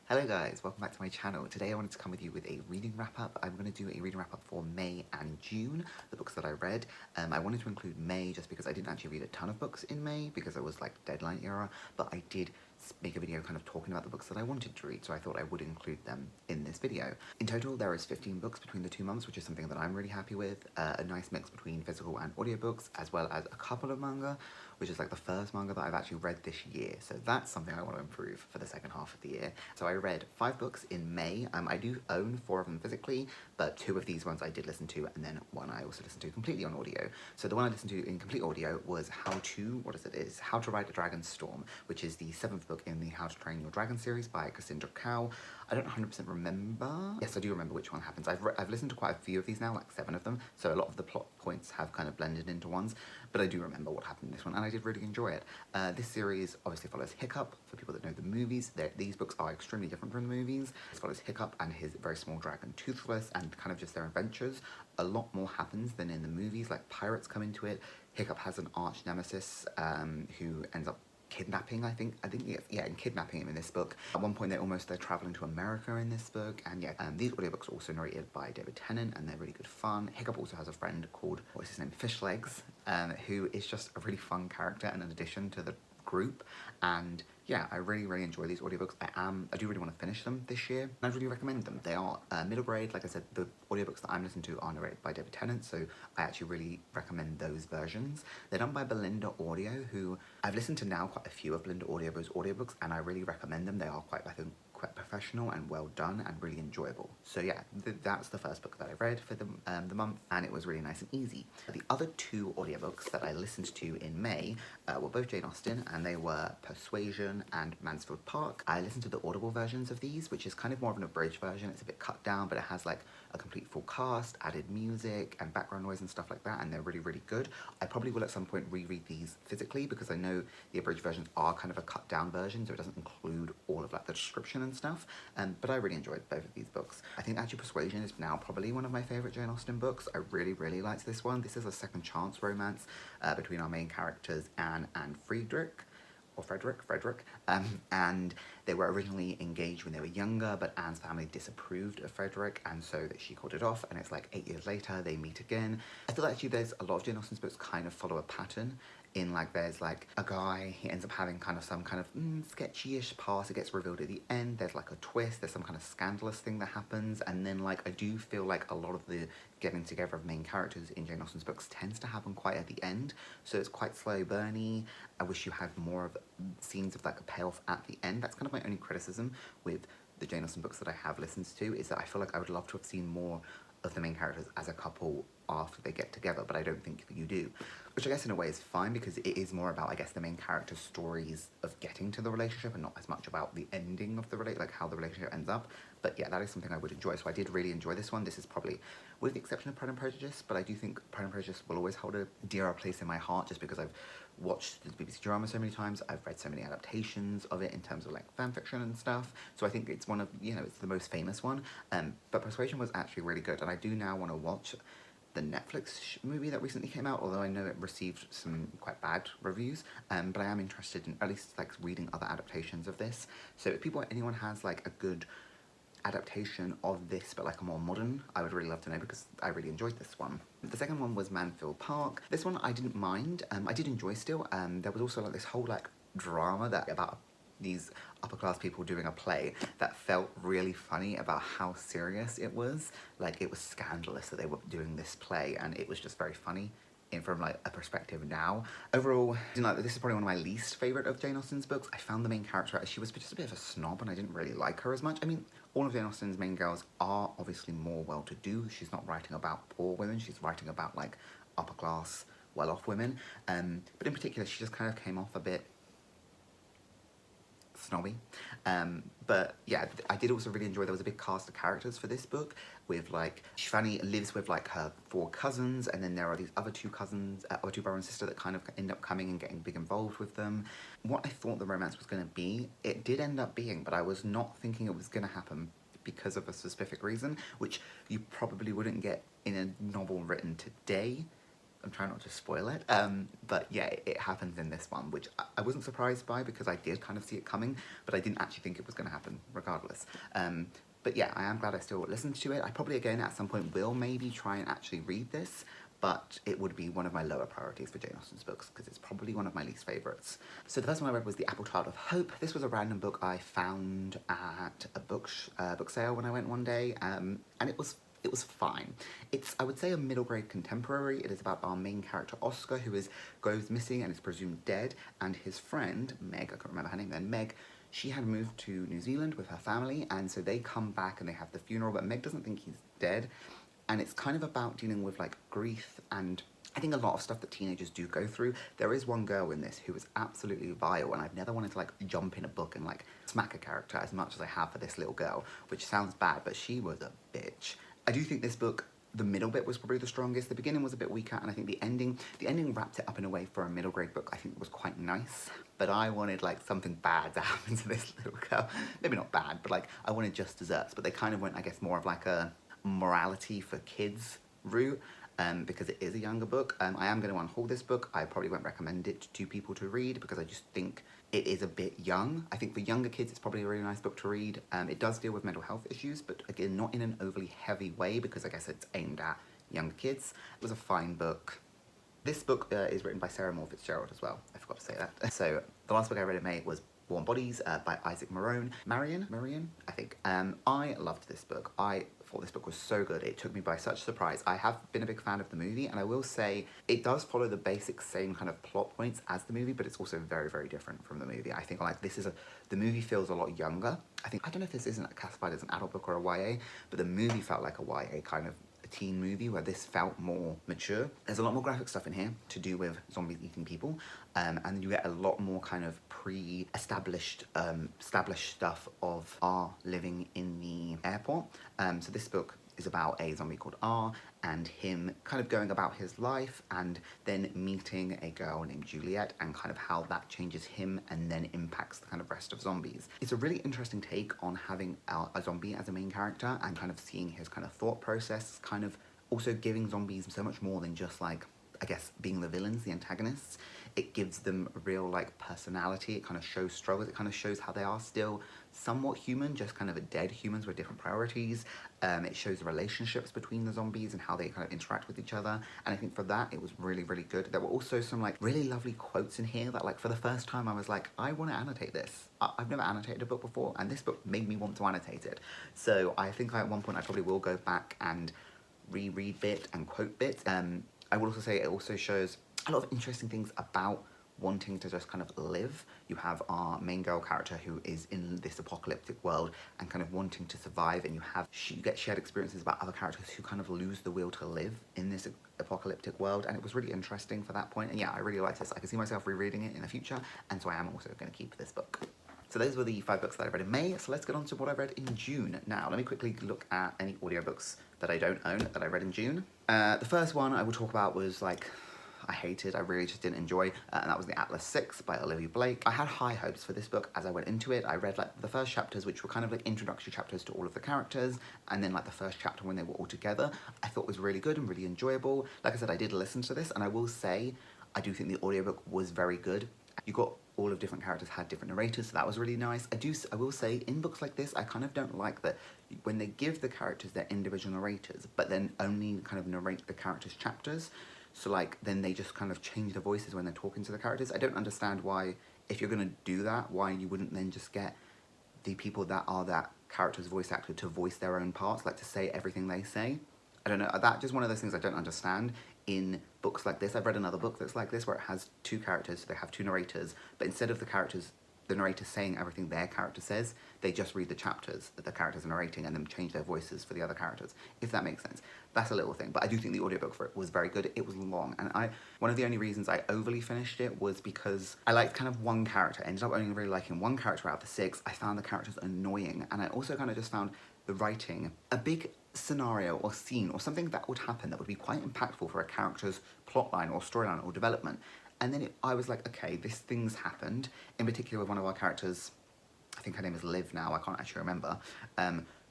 Hello guys, welcome back to my channel. Today I wanted to come with you with a reading wrap up. I'm going to do a reading wrap up for May and June, the books that I read. I wanted to include May just because I didn't actually read a ton of books in May because it was like deadline era, but I did make a video kind of talking about the books that I wanted to read, so I thought I would include them in this video. In total, there is 15 books between the 2 months, which is something that I'm really happy with. A nice mix between physical and audiobooks, as well as a couple of manga, which is like the first manga that I've actually read this year. So that's something I want to improve for the second half of the year. So I read 5 books in May. I do own 4 of them physically, but 2 of these ones I did listen to, and then one I also listened to completely on audio. So the one I listened to in complete audio was How to Ride a Dragon's Storm, which is the 7th book in the How to Train Your Dragon series by Cassandra Cow. I don't 100% remember. Yes, I do remember which one happens. I've listened to quite a few of these now, like 7 of them, so a lot of the plot points have kind of blended into ones, but I do remember what happened in this one, and I did really enjoy it. This series obviously follows Hiccup. For people that know the movies, these books are extremely different from the movies. It follows Hiccup and his very small dragon Toothless, and kind of just their adventures. A lot more happens than in the movies, like pirates come into it. Hiccup has an arch nemesis who ends up kidnapping, and kidnapping him in this book. At one point they're traveling to America in this book, and these audiobooks are also narrated by David Tennant, and they're really good fun. Hiccup also has a friend called, what's his name, Fishlegs, who is just a really fun character and an addition to the group, and yeah, I really enjoy these audiobooks. I do really want to finish them this year, and I really recommend them. They are middle grade. Like I said, the audiobooks that I'm listening to are narrated by David Tennant, so I actually really recommend those versions. They're done by Belinda Audio, who I've listened to now quite a few of Belinda Audio's audiobooks, and I really recommend them. They are quite, I think, quite professional and well done and really enjoyable. So yeah, that's the first book that I read for the month, and it was really nice and easy. The other 2 audiobooks that I listened to in May were both Jane Austen, and they were Persuasion and Mansfield Park. I listened to the Audible versions of these, which is kind of more of an abridged version. It's a bit cut down, but it has like a complete full cast, added music and background noise and stuff like that, and they're really good. I probably will at some point reread these physically because I know the abridged versions are kind of a cut down version, so it doesn't include all of like the description and stuff, but I really enjoyed both of these books. I think actually Persuasion is now probably one of my favourite Jane Austen books. I really liked this one. This is a second chance romance between our main characters Anne and Frederick, and they were originally engaged when they were younger, but Anne's family disapproved of Frederick, and so that she called it off, and it's like 8 years later they meet again. I feel actually there's a lot of Jane Austen's books kind of follow a pattern, in like there's like a guy, he ends up having kind of some kind of sketchy-ish past, it gets revealed at the end, there's like a twist, there's some kind of scandalous thing that happens, and then like I do feel like a lot of the getting together of main characters in Jane Austen's books tends to happen quite at the end, so it's quite slow burny. I wish you had more of scenes of like a payoff at the end. That's kind of my only criticism with the Jane Austen books that I have listened to, is that I feel like I would love to have seen more of the main characters as a couple after they get together, but I don't think you do. Which I guess in a way is fine, because it is more about, I guess, the main character's stories of getting to the relationship and not as much about the ending of the like how the relationship ends up. But yeah, that is something I would enjoy, so I did really enjoy this one. This is probably, with the exception of Pride and Prejudice, but I do think Pride and Prejudice will always hold a dearer place in my heart just because I've watched the BBC drama so many times, I've read so many adaptations of it in terms of like fan fiction and stuff, so I think it's one of, it's the most famous one, but Persuasion was actually really good, and I do now want to watch the Netflix movie that recently came out, although I know it received some quite bad reviews, but I am interested in at least like reading other adaptations of this. So if anyone has like a good adaptation of this but like a more modern, I would really love to know, because I really enjoyed this one. The second one was Mansfield Park. This one I didn't mind, I did enjoy still. There was also like this whole like drama that about these upper class people doing a play that felt really funny about how serious it was. Like it was scandalous that they were doing this play, and it was just very funny from like a perspective now. Overall, this is probably one of my least favourite of Jane Austen's books. I found the main character, she was just a bit of a snob, and I didn't really like her as much. I mean, all of Jane Austen's main girls are obviously more well-to-do. She's not writing about poor women, she's writing about like upper class, well-off women. But in particular, she just kind of came off a bit snobby. But yeah, I did also really enjoy, there was a big cast of characters for this book, with like, Fanny lives with like her 4 cousins, and then there are these other 2 cousins, or 2 brother and sister that kind of end up coming and getting big involved with them. What I thought the romance was going to be, it did end up being, but I was not thinking it was going to happen because of a specific reason, which you probably wouldn't get in a novel written today, I'm trying not to spoil it. But yeah, it happens in this one, which I wasn't surprised by because I did kind of see it coming, but I didn't actually think it was going to happen regardless. But yeah, I am glad I still listened to it. I probably, again, at some point will maybe try and actually read this, but it would be one of my lower priorities for Jane Austen's books because it's probably one of my least favourites. So the first one I read was The Apple Child of Hope. This was a random book I found at a book sale when I went one day, and it was fine. It's, I would say, a middle grade contemporary. It is about our main character Oscar, who goes missing and is presumed dead, and his friend Meg, I can't remember her name then, Meg, she had moved to New Zealand with her family, and so they come back and they have the funeral, but Meg doesn't think he's dead. And it's kind of about dealing with like grief and I think a lot of stuff that teenagers do go through. There is one girl in this who is absolutely vile, and I've never wanted to like jump in a book and like smack a character as much as I have for this little girl, which sounds bad, but she was a bitch. I do think this book, the middle bit was probably the strongest. The beginning was a bit weaker, and I think the ending wrapped it up in a way for a middle grade book I think was quite nice. But I wanted like something bad to happen to this little girl. Maybe not bad, but like I wanted just desserts. But they kind of went, I guess, more of like a morality for kids route. Because it is a younger book. I am going to unhaul this book. I probably won't recommend it to people to read because I just think it is a bit young. I think for younger kids it's probably a really nice book to read. It does deal with mental health issues, but again, not in an overly heavy way because I guess it's aimed at younger kids. It was a fine book. This book is written by Sarah Moore Fitzgerald as well. I forgot to say that. So the last book I read in May was Warm Bodies by Isaac Marion, I think. I loved this book. I thought this book was so good. It took me by such surprise. I have been a big fan of the movie, and I will say it does follow the basic same kind of plot points as the movie, but it's also very, very different from the movie. I think like the movie feels a lot younger. I don't know if this isn't classified as an adult book or a YA, but the movie felt like a YA kind of a teen movie where this felt more mature. There's a lot more graphic stuff in here to do with zombies eating people, and you get a lot more kind of established stuff of R living in the airport. So this book is about a zombie called R and him kind of going about his life and then meeting a girl named Juliet and kind of how that changes him and then impacts the kind of rest of zombies. It's a really interesting take on having a zombie as a main character and kind of seeing his kind of thought process, kind of also giving zombies so much more than just like, I guess, being the villains, the antagonists. It gives them real like personality. It kind of shows struggles. It kind of shows how they are still somewhat human, just kind of dead humans with different priorities. It shows the relationships between the zombies and how they kind of interact with each other. And I think for that, it was really, really good. There were also some like really lovely quotes in here that like for the first time I was like, I want to annotate this. I've never annotated a book before, and this book made me want to annotate it. So I think at one point I probably will go back and reread bit and quote bits. I will also say it also shows a lot of interesting things about wanting to just kind of live. You have our main girl character who is in this apocalyptic world and kind of wanting to survive, and you get shared experiences about other characters who kind of lose the will to live in this apocalyptic world, and it was really interesting for that point. And yeah, I really liked this. I can see myself rereading it in the future, and so I am also going to keep this book. So those were the 5 books that I read in May, so let's get on to what I read in June. Now, let me quickly look at any audiobooks that I don't own that I read in June. The first one I will talk about was like, I really just didn't enjoy, and that was The Atlas 6 by Olivia Blake. I had high hopes for this book as I went into it. I read like the first chapters, which were kind of like introductory chapters to all of the characters, and then like the first chapter when they were all together, I thought was really good and really enjoyable. Like I said, I did listen to this, and I will say, I do think the audiobook was very good. You got all of different characters had different narrators, so that was really nice. I will say, in books like this, I kind of don't like that when they give the characters their individual narrators, but then only kind of narrate the characters' chapters. So like, then they just kind of change the voices when they're talking to the characters. I don't understand why, if you're going to do that, why you wouldn't then just get the people that are that character's voice actor to voice their own parts, like to say everything they say. I don't know, that's just one of those things I don't understand in books like this. I've read another book that's like this where it has 2 characters, so they have 2 narrators, but instead of the narrator saying everything their character says, they just read the chapters that the characters are narrating and then change their voices for the other characters, if that makes sense. That's a little thing, but I do think the audiobook for it was very good. It was long, and one of the only reasons I overly finished it was because I liked kind of one character. I ended up only really liking one character out of the 6. I found the characters annoying, and I also kind of just found the writing a big scenario or scene or something that would happen that would be quite impactful for a character's plotline or storyline or development. And then I was like, okay, this thing's happened. In particular with one of our characters, I think her name is Liv now, I can't actually remember,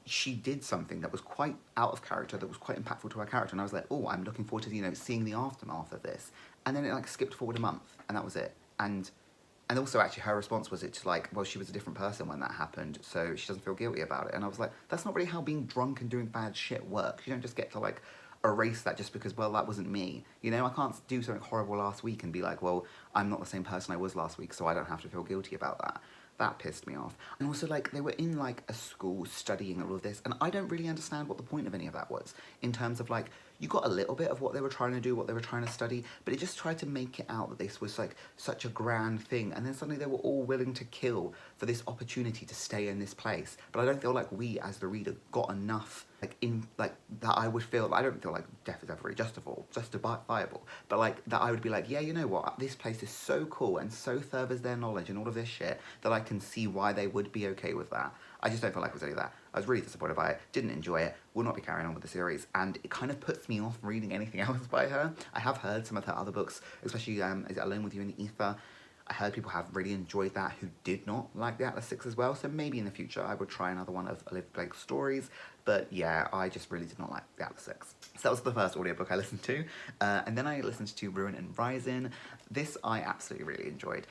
she did something that was quite out of character, that was quite impactful to her character, and I was like, oh, I'm looking forward to, you know, seeing the aftermath of this. And then it like skipped forward a month, and that was it. And also actually her response was it's like, well, she was a different person when that happened, so she doesn't feel guilty about it. And I was like, that's not really how being drunk and doing bad shit works. You don't just get to like erase that just because, well, that wasn't me. You know, I can't do something horrible last week and be like, well, I'm not the same person I was last week, so I don't have to feel guilty about that. That pissed me off. And also, like, they were in, like, a school studying all of this, and I don't really understand what the point of any of that was, in terms of, like, you got a little bit of what they were trying to do, what they were trying to study, but it just tried to make it out that this was, like, such a grand thing, and then suddenly they were all willing to kill for this opportunity to stay in this place. But I don't feel like we, as the reader, got enough, like, in, like, that I would feel, I don't feel like death is ever really justifiable, but, like, that I would be like, yeah, you know what, this place is so cool and so furthers their knowledge and all of this shit that I can see why they would be okay with that. I just don't feel like it was any of that. I was really disappointed by it, didn't enjoy it, will not be carrying on with the series, and it kind of puts me off reading anything else by her. I have heard some of her other books, especially is it Alone with You in the Ether? I heard people have really enjoyed that who did not like the Atlas Six as well, so maybe in the future I would try another one of Olivia Blake's stories, but yeah, I just really did not like the Atlas Six. So that was the first audiobook I listened to, and then I listened to Ruin and Rising. This I absolutely really enjoyed.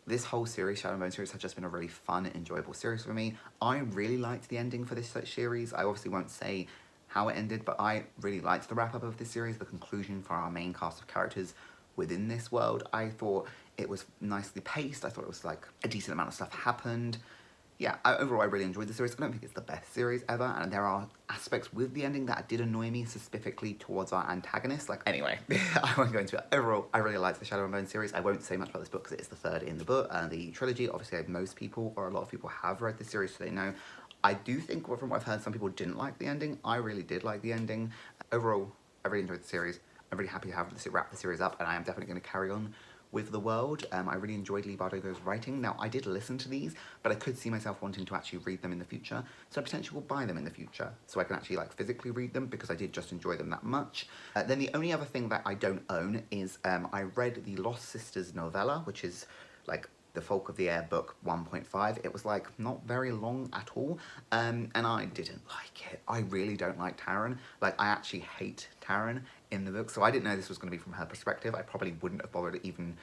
This whole series, Shadow and Bone series, has just been a really fun, enjoyable series for me. I really liked the ending for this series. I obviously won't say how it ended, but I really liked the wrap-up of this series, the conclusion for our main cast of characters within this world. I thought it was nicely paced. I thought it was like a decent amount of stuff happened. Yeah, overall I really enjoyed the series. I don't think it's the best series ever, and there are aspects with the ending that did annoy me, specifically towards our antagonist. Like, anyway, I won't go into it. Overall, I really liked the Shadow and Bone series. I won't say much about this book because it is the third in the book, the trilogy. Obviously, most people, or a lot of people, have read this series, so they know. I do think, from what I've heard, some people didn't like the ending. I really did like the ending. Overall, I really enjoyed the series. I'm really happy to have wrap the series up, and I am definitely going to carry on with the world. I really enjoyed Lee Bardugo's writing. Now, I did listen to these, but I could see myself wanting to actually read them in the future, so I potentially will buy them in the future, so I can actually like physically read them, because I did just enjoy them that much. Then the only other thing that I don't own is I read the Lost Sisters novella, which is like the Folk of the Air book 1.5. It was like not very long at all, and I didn't like it. I really don't like Taryn. Like, I actually hate Taryn in the book, so I didn't know this was going to be from her perspective. I probably wouldn't have bothered even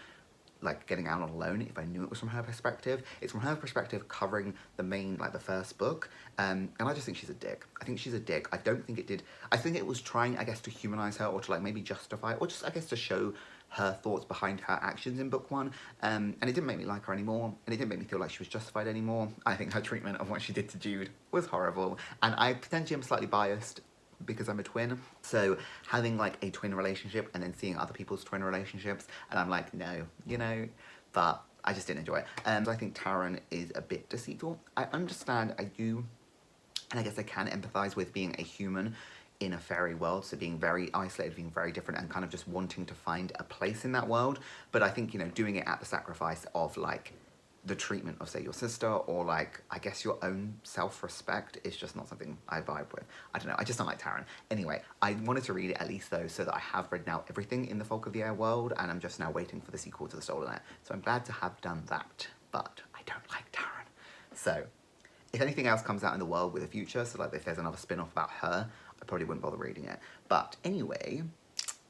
like getting out on a loan if I knew it was from her perspective. It's from her perspective covering the main, like the first book, and I just think she's a dick. I think she's a dick. I don't think it did. I think it was trying, I guess, to humanize her, or to like maybe justify, or just I guess to show her thoughts behind her actions in book one, and it didn't make me like her anymore, and it didn't make me feel like she was justified anymore. I think her treatment of what she did to Jude was horrible, and I potentially am slightly biased because I'm a twin, so having like a twin relationship and then seeing other people's twin relationships, and I'm like, no, you know, but I just didn't enjoy it. So I think Taryn is a bit deceitful. I understand, I do, and I guess I can empathise with being a human in a fairy world, so being very isolated, being very different, and kind of just wanting to find a place in that world, but I think, you know, doing it at the sacrifice of like the treatment of, say, your sister, or like, I guess your own self-respect is just not something I vibe with. I don't know, I just don't like Taryn. Anyway, I wanted to read it at least though, so that I have read now everything in the Folk of the Air world, and I'm just now waiting for the sequel to the Stolen Air. So I'm glad to have done that, but I don't like Taryn. So, if anything else comes out in the world with a future, so like if there's another spin-off about her, I probably wouldn't bother reading it. But anyway,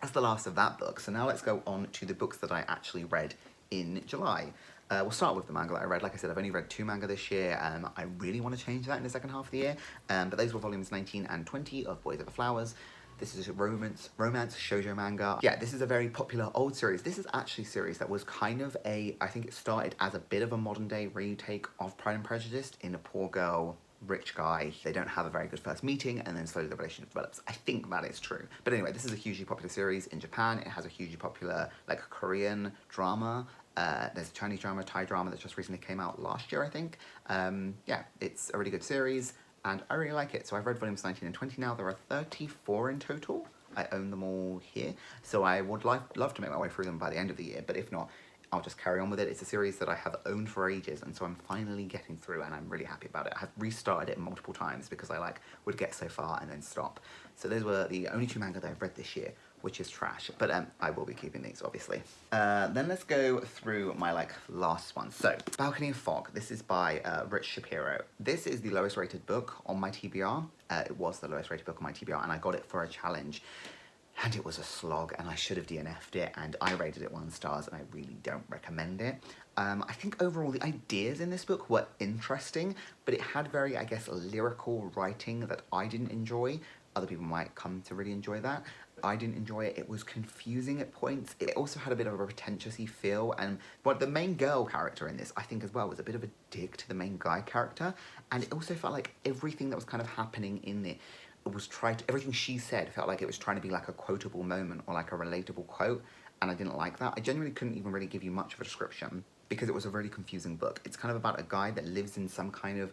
that's the last of that book. So now let's go on to the books that I actually read in July. We'll start with the manga that I read. Like I said, I've only read 2 manga this year. I really want to change that in the second half of the year. But those were volumes 19 and 20 of Boys Over Flowers. This is a romance shoujo manga. Yeah, this is a very popular old series. This is actually a series that was kind of a, I think it started as a bit of a modern day retake of Pride and Prejudice, in a poor girl, rich guy, they don't have a very good first meeting, and then slowly the relationship develops. I think that is true. But anyway, this is a hugely popular series in Japan. It has a hugely popular, like, Korean drama. There's a Chinese drama, Thai drama that just recently came out last year, I think. Yeah, it's a really good series, and I really like it. So I've read volumes 19 and 20 now. There are 34 in total. I own them all here. So I would love to make my way through them by the end of the year, but if not, I'll just carry on with it. It's a series that I have owned for ages, and so I'm finally getting through, and I'm really happy about it. I have restarted it multiple times because I would get so far and then stop. So those were the only 2 manga that I've read this year. which is trash. But I will be keeping these, obviously. Then let's go through my last one. So, Balcony of Fog. This is by Rich Shapiro. This is the lowest rated book on my TBR. It was the lowest rated book on my TBR, and I got it for a challenge. And it was a slog, and I should have DNF'd it, and I rated it 1 star, and I really don't recommend it. I think overall the ideas in this book were interesting, but it had very, I guess, lyrical writing that I didn't enjoy. Other people might come to really enjoy that. I didn't enjoy it. It was confusing at points. It also had a bit of a pretentious-y feel, and the main girl character in this, I think as well, was a bit of a dig to the main guy character, and it also felt like everything that was kind of happening in it was everything she said felt like it was trying to be like a quotable moment or like a relatable quote, and I didn't like that. I genuinely couldn't even really give you much of a description because it was a really confusing book. It's kind of about a guy that lives in some kind of,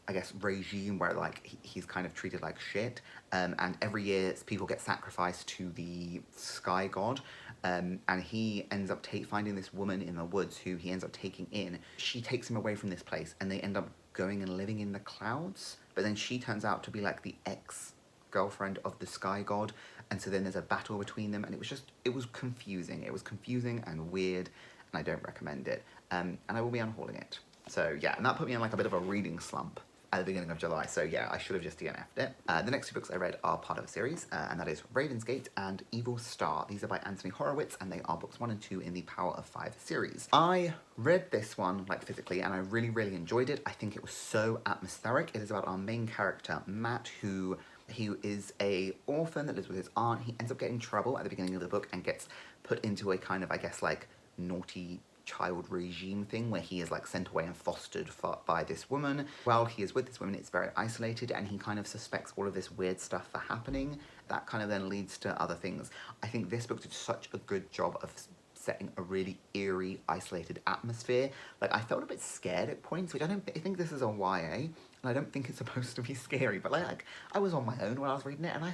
I guess, regime where like he's kind of treated like shit, and every year people get sacrificed to the sky god, and he ends up finding this woman in the woods who he ends up taking in. She takes him away from this place, and they end up going and living in the clouds, but then she turns out to be like the ex-girlfriend of the sky god, and so then there's a battle between them, and it was confusing. It was confusing and weird, and I don't recommend it, and I will be unhauling it. So yeah, and that put me in like a bit of a reading slump at the beginning of July, so yeah, I should have just DNF'd it. The next 2 books I read are part of a series, and that is Ravensgate and Evil Star. These are by Anthony Horowitz, and they are books 1 and 2 in the Power of 5 series. I read this one, like, physically, and I really, really enjoyed it. I think it was so atmospheric. It is about our main character, Matt, he is a orphan that lives with his aunt. He ends up getting in trouble at the beginning of the book and gets put into a kind of, I guess, like, naughty child regime thing where he is like sent away and fostered by this woman. While he is with this woman, it's very isolated, and he kind of suspects all of this weird stuff for happening. That kind of then leads to other things. I think this book did such a good job of setting a really eerie, isolated atmosphere. Like, I felt a bit scared at points, which I think this is a YA, and I don't think it's supposed to be scary, but like I was on my own when I was reading it, and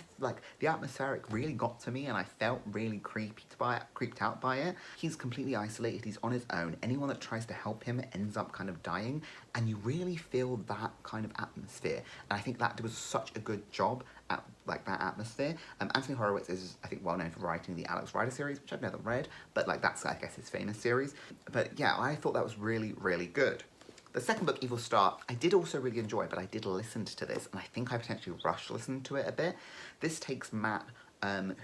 the atmospheric really got to me, and I felt really creeped out by it. He's completely isolated, he's on his own. Anyone that tries to help him ends up kind of dying, and you really feel that kind of atmosphere, and I think that was such a good job at like that atmosphere. Anthony Horowitz is, I think, well known for writing the Alex Rider series, which I've never read, but like that's, I guess, his famous series. But yeah, I thought that was really, really good. The second book, Evil Star, I did also really enjoy, but I did listen to this, and I think I potentially rushed listening to it a bit. This takes Matt,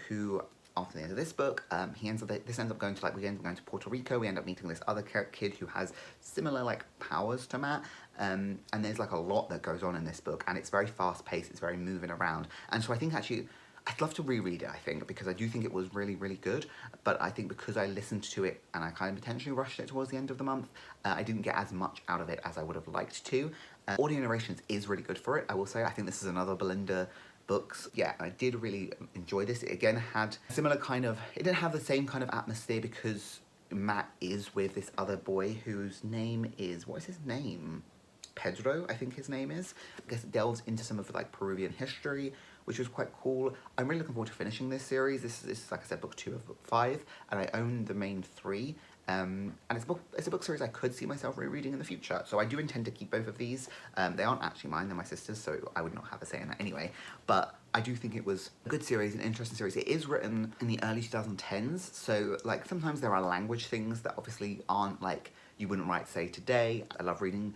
who, after the end of this book, we end up going to Puerto Rico. We end up meeting this other kid who has similar like powers to Matt, and there's like a lot that goes on in this book, and it's very fast paced. It's very moving around, and so I think actually I'd love to reread it, I think, because I do think it was really, really good, but I think because I listened to it and I kind of potentially rushed it towards the end of the month, I didn't get as much out of it as I would have liked to. Audio narrations is really good for it, I will say. I think this is another Belinda books. Yeah, I did really enjoy this. It again had similar kind of, it didn't have the same kind of atmosphere because Matt is with this other boy whose name is, what is his name? Pedro, I think his name is. I guess it delves into some of the like Peruvian history, which was quite cool. I'm really looking forward to finishing this series. This is like I said, book 2 of book 5, and I own the main 3. And it's a book series I could see myself rereading in the future. So I do intend to keep both of these. They aren't actually mine, they're my sister's, so I would not have a say in that anyway. But I do think it was a good series, an interesting series. It is written in the early 2010s, so like sometimes there are language things that obviously aren't like you wouldn't write, say, today. I love reading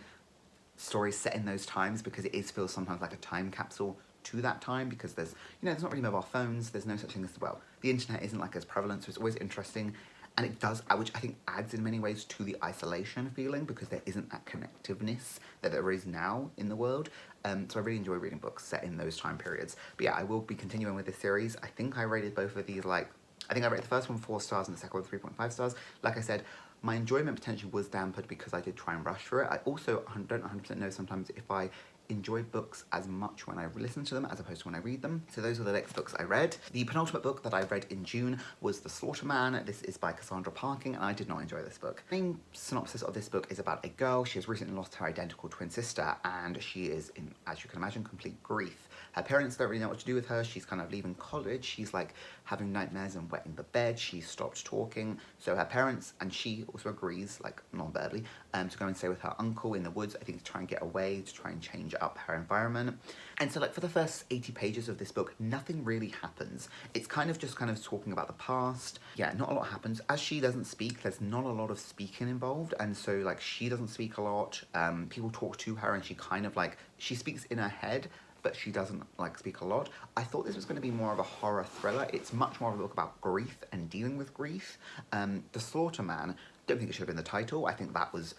stories set in those times because it feels sometimes like a time capsule to that time, because there's not really mobile phones, there's no such thing as, well, the internet isn't like as prevalent, so it's always interesting, and it does, which I think adds in many ways to the isolation feeling, because there isn't that connectiveness that there is now in the world. So I really enjoy reading books set in those time periods. But yeah, I will be continuing with this series. I think I rated both of these I think I rated the first one 4 stars and the second one 3.5 stars. Like I said, my enjoyment potentially was dampened because I did try and rush through it. I also don't 100% know sometimes if I enjoy books as much when I listen to them as opposed to when I read them. So those are the next books I read. The penultimate book that I read in June was The Slaughterman. This is by Cassandra Parking, and I did not enjoy this book. The main synopsis of this book is about a girl. She has recently lost her identical twin sister, and she is in, as you can imagine, complete grief. Her parents don't really know what to do with her. She's kind of leaving college. She's like having nightmares and wetting the bed. She's stopped talking. So her parents, and she also agrees, like non-verbally, to go and stay with her uncle in the woods, I think to try and get away, to try and change conjure up her environment. And so like for the first 80 pages of this book, nothing really happens. It's kind of just talking about the past. Yeah, not a lot happens. As she doesn't speak, there's not a lot of speaking involved, and so like she doesn't speak a lot. People talk to her and she kind of like, she speaks in her head, but she doesn't like speak a lot. I thought this was going to be more of a horror thriller. It's much more of a book about grief and dealing with grief. The Slaughterman, don't think it should have been the title. I think that was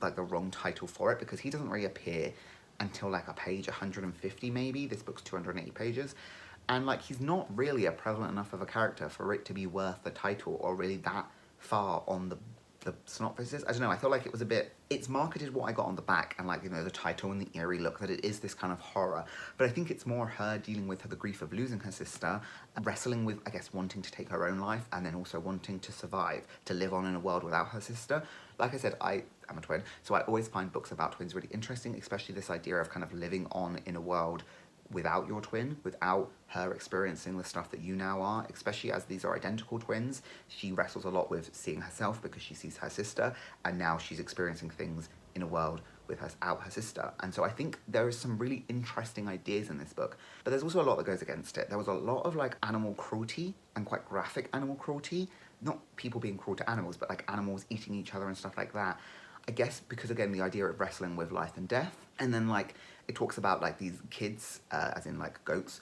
like the wrong title for it, because he doesn't really appear until like a page 150 maybe. This book's 280 pages. And like, he's not really a prevalent enough of a character for it to be worth the title or really that far on the synopsis. I don't know, I feel like it was a bit, it's marketed what I got on the back and like, you know, the title and the eerie look, that it is this kind of horror, but I think it's more her dealing with the grief of losing her sister, wrestling with, I guess, wanting to take her own life, and then also wanting to survive, to live on in a world without her sister. Like I said, I am a twin, so I always find books about twins really interesting, especially this idea of kind of living on in a world without your twin, without her experiencing the stuff that you now are, especially as these are identical twins. She wrestles a lot with seeing herself because she sees her sister, and now she's experiencing things in a world without her sister. And so I think there is some really interesting ideas in this book, but there's also a lot that goes against it. There was a lot of like animal cruelty, and quite graphic animal cruelty. Not people being cruel to animals, but like animals eating each other and stuff like that. I guess because, again, the idea of wrestling with life and death. And then like it talks about like these kids, as in like goats,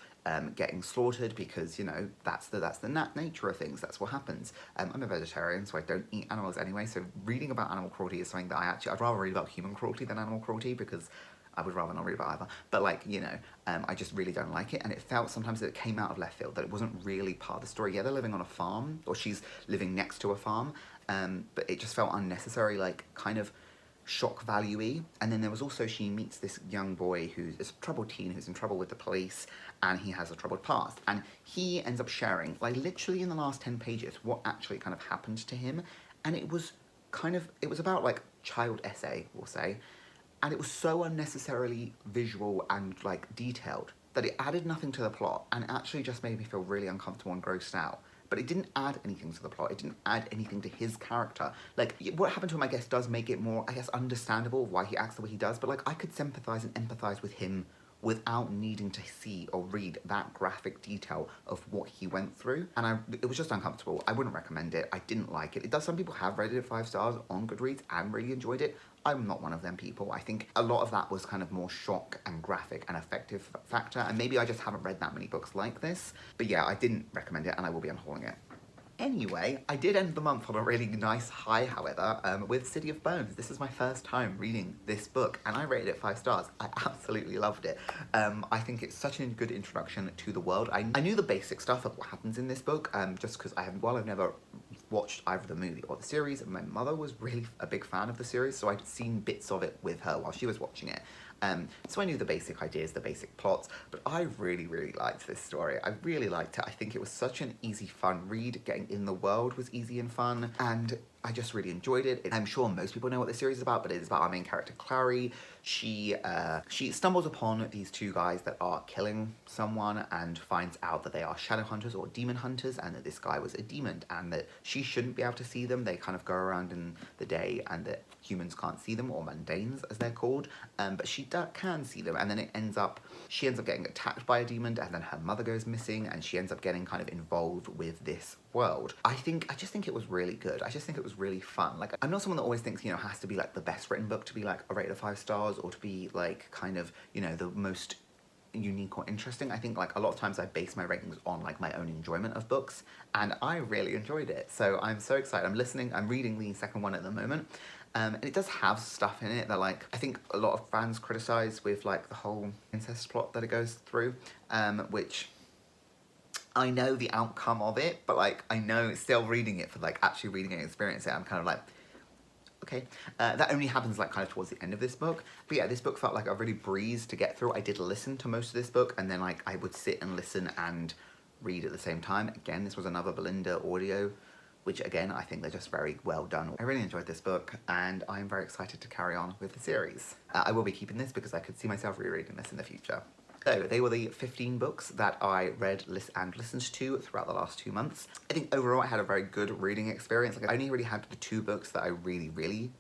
getting slaughtered because, you know, that's the nature of things. That's what happens. I'm a vegetarian, so I don't eat animals anyway. So reading about animal cruelty is something that I'd rather read about human cruelty than animal cruelty, because I would rather not read about either. But like, you know, I just really don't like it. And it felt sometimes that it came out of left field, that it wasn't really part of the story. Yeah, they're living on a farm, or she's living next to a farm, but it just felt unnecessary, like kind of shock value-y. And then there was also, she meets this young boy who's a troubled teen who's in trouble with the police, and he has a troubled past, and he ends up sharing, like literally in the last 10 pages, what actually kind of happened to him. And it was about like child essay, we'll say, and it was so unnecessarily visual and like detailed that it added nothing to the plot, and actually just made me feel really uncomfortable and grossed out. But it didn't add anything to the plot. It didn't add anything to his character. Like, what happened to him, I guess, does make it more, I guess, understandable why he acts the way he does. But, like, I could sympathise and empathise with him without needing to see or read that graphic detail of what he went through. And it was just uncomfortable. I wouldn't recommend it. I didn't like it. Some people have rated it 5 stars on Goodreads and really enjoyed it. I'm not one of them people. I think a lot of that was kind of more shock and graphic and effective factor, and maybe I just haven't read that many books like this. But yeah, I didn't recommend it, and I will be unhauling it. Anyway, I did end the month on a really nice high, however, with City of Bones. This is my first time reading this book, and I rated it 5 stars. I absolutely loved it. I think it's such a good introduction to the world. I knew the basic stuff of what happens in this book, just because while I've never watched either the movie or the series, my mother was really a big fan of the series, so I'd seen bits of it with her while she was watching it. So I knew the basic ideas, the basic plots, but I really, really liked this story. I really liked it. I think it was such an easy, fun read. Getting in the world was easy and fun, and I just really enjoyed it. I'm sure most people know what the series is about, but it is about our main character, Clary. She stumbles upon these 2 guys that are killing someone, and finds out that they are shadow hunters or demon hunters, and that this guy was a demon, and that she shouldn't be able to see them. They kind of go around in the day, and that humans can't see them, or mundanes as they're called, but she can see them. And then she ends up getting attacked by a demon, and then her mother goes missing, and she ends up getting kind of involved with this world. I just think it was really good. I just think it was really fun. Like, I'm not someone that always thinks, you know, it has to be like the best written book to be like a rated of 5 stars, or to be like kind of, you know, the most unique or interesting. I think like a lot of times I base my ratings on like my own enjoyment of books, and I really enjoyed it. So I'm so excited. I'm reading the second one at the moment. And it does have stuff in it that, like, I think a lot of fans criticise with, like, the whole incest plot that it goes through, which I know the outcome of it, but, like, I know still reading it for, like, actually reading it and experiencing it, I'm kind of like, okay. That only happens, like, kind of towards the end of this book. But yeah, this book felt like a really breeze to get through. I did listen to most of this book, and then, like, I would sit and listen and read at the same time. Again, this was another Belinda audio, which again, I think they're just very well done. I really enjoyed this book, and I'm very excited to carry on with the series. I will be keeping this because I could see myself rereading this in the future. So they were the 15 books that I read and listened to throughout the last 2 months. I think overall I had a very good reading experience. Like, I only really had the 2 books that I really,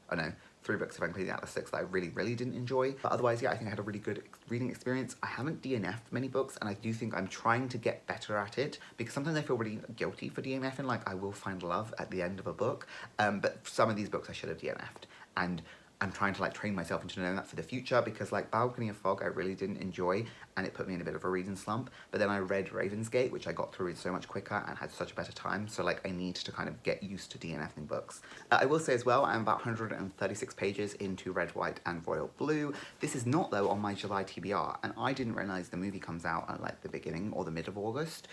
3 books if I'm including Atlas 6 that I really, really didn't enjoy. But otherwise, yeah, I think I had a really good reading experience. I haven't DNF'd many books, and I do think I'm trying to get better at it, because sometimes I feel really guilty for DNFing, like I will find love at the end of a book, but some of these books I should have DNF'd, and I'm trying to like train myself into knowing that for the future, because like Balcony of Fog I really didn't enjoy, and it put me in a bit of a reading slump. But then I read Ravensgate, which I got through so much quicker and had such a better time, so like I need to kind of get used to DNFing books. I will say as well, I'm about 136 pages into Red, White and Royal Blue. This is not though on my July TBR, and I didn't realise the movie comes out at like the beginning or the mid of August.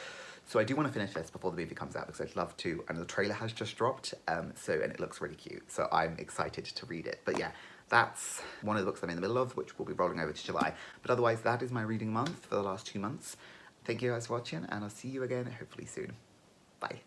So I do want to finish this before the movie comes out, because I'd love to, and the trailer has just dropped, and it looks really cute, so I'm excited to read it. But yeah, that's one of the books I'm in the middle of, which will be rolling over to July. But otherwise, that is my reading month for the last 2 months. Thank you guys for watching, and I'll see you again hopefully soon. Bye.